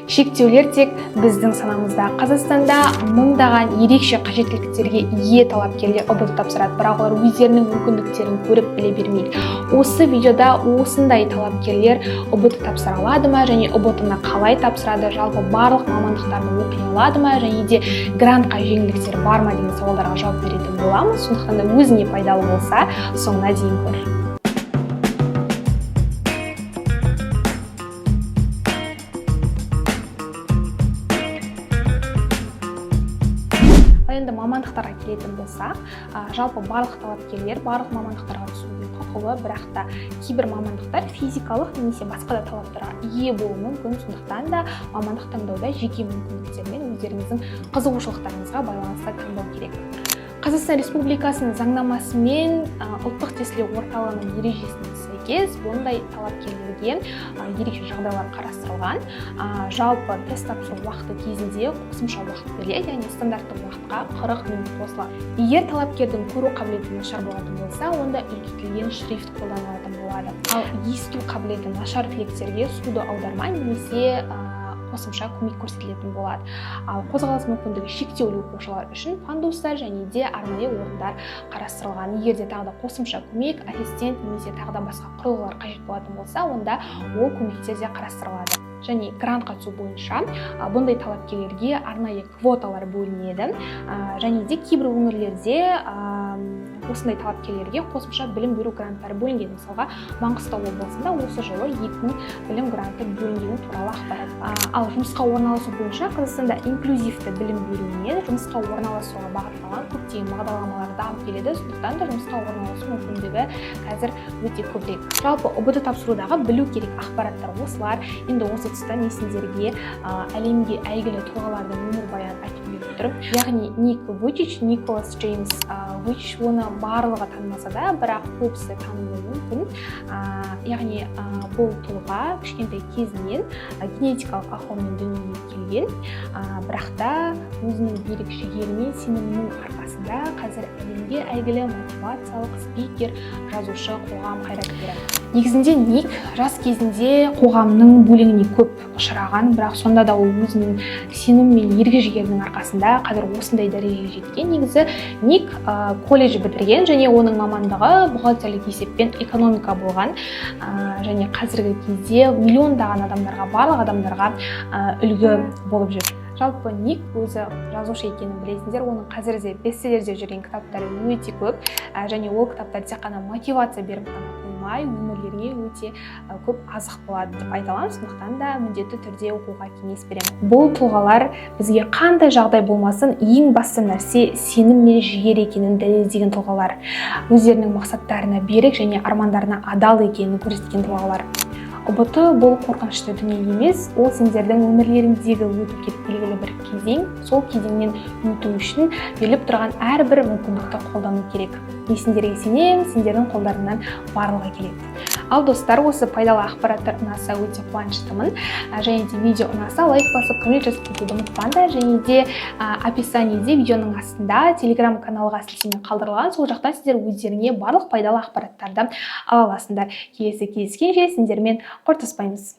Шектеулер тек біздің санамызда. Қазақстанда мыңдаған ерекше қажеттіліктерге ие талапкерлер ұбт тапсырады, бірақ олар өздерінің мүмкіндіктерін көріп біле бермейді. Осы видеода осындай талапкерлер ұбт тапсыра алады ма, және ұбт-ны қалай тапсырады, жалпы барлық мамандықтарды оқи алады ма, және де грантқа жеңілдіктер бар ма деген сауалдарға жауап беретін боламыз. Сондықтан да өзіңе пайдалы болса, соңына дейін көр. Енді мамандықтарға келетін болсақ, жалпы барлық талапкерлер барлық мамандықтарға түсуге құқылы, бірақ та кейбір мамандықтар физикалық немесе басқа да талаптарға ие болуы мүмкін. Сондықтан да мамандық таңдауда жеке мүмкіндіктермен өздеріңіздің қызығушылықтарыңызға байланысты таңдау керек. Қазақстан Республикасының заңнамасымен ұлттық тестілеу орталығының ережесіне сәйкес бұндай талапкерлерге ерекше жағдайлар қарастырылған. Жалпы тест тапсыру уақыты кезінде қосымша уақыт беріледі, яғни стандартты уақытқа 40 минут қосылады. Егер талапкердің көру қабілеті нашар болатын болса, онда үлкейтілген шрифт қолданылатын болады. Ал есту қабілеті нашар түлектерге суды аударма немесе қосымша көмек көрсетілетін болады. Ал қозғалыс мүмкіндігі шектеулі оқушылар үшін пандустар және де арнайы орындар қарастырылған. Егер де тағы да қосымша көмек, ассистент немесе тағы да басқа құрылғылар қажет болатын болса, онда ол көмектер де қарастырылады. Және грантқа түсу бойынша бұндай талапкерлерге арнайы квоталар бөлінеді, және де кейбір өңірлерде осындай талапкерлерге қосымша білім беру гранттары бөлінген. Мысалға, Маңғыстау облысында осы жылы 2000 білім гранты бөлінгені туралы ақпарат. Ал жұмысқа орналасу бойынша Қазақстанда инклюзивті білім берумен жұмысқа орналасуға бағытталған көптеген бағдарламалар дамып келеді. Сондықтан да жұмысқа орналасу мүмкіндігі қазір өте көбірек. Жалпы ұбт тапсырудағы білу керек ақпараттар осылар. Енді осы тұста мен сіздерге әлемге әйгілі тұлғалардың өмірбаянын айтып беріп тұрмын. Яғни Ник Вуйчич, Николас Джеймс Вуйчич, оны барлығы танымаса да, бірақ көбісі тануы мүмкін. Яғни бұл тұлға кішкентай кезінен генетикалық ахуалмен дүниеге келген, бірақ та өзінің берік жігері мен сенімінің арқасында қазір әлемге әйгілі мотивациялық спикер, жазушы, қоғам қайраткері. Негізінде Ник жас кезінде қоғамның бөлеңіне көп ұшыраған, бірақ сонда да ол өзінің сенім мен ерік жігерінің арқасында қазір осындай дәрежеге жеткен. Негізі Ник колледж бітірген және оның мамандығы бухгалтерлік есеп пен экономика болған, және қазіргі кезде миллиондаған адамдарға, барлық адамдарға үлгі болып жүр. Жалпы Ник өзі жазушы екенін білесіңдер, оның қазір де бестселлерде жүрген кітаптары өте көп, және ол кітаптар тек қана мотивация беріп қана қоймай, өмірлеріне өте көп азық болады деп айта аламын. Сондықтан да міндетті түрде оқуға кеңес беремін. Бұл тұлғалар бізге қандай жағдай болмасын, ең басты нәрсе сенім мен жігер екенін дәлелдеген тұлғалар. Өздерінің мақсаттарына берік және армандарына адал екенін көрсеткен тұлғалар. ұбт бұл қорқынышты дүние емес, ол сендердің өмірлеріңдегі өтіп кетіп белгілі бір кезең. Сол кезеңнен өту үшін беріліп тұрған әрбір мүмкіндікті қолдану керек. Мен сендерге сенемін, сендердің қолдарыңнан барлығы келеді. Ал достар, осы пайдалы ақпараттар ұнаса өте қуаныштымын. Және де видео ұнаса лайк басып, коммент жазып кетуді ұмытпаңдар. Және де описаниеде видеоның астында Telegram каналға сілтеме қалдырылған. Сол жақтан сіздер өздеріңе барлық пайдалы ақпараттарды ала аласыңдар. Келесі кездескенше сендермен қоштаспаймыз.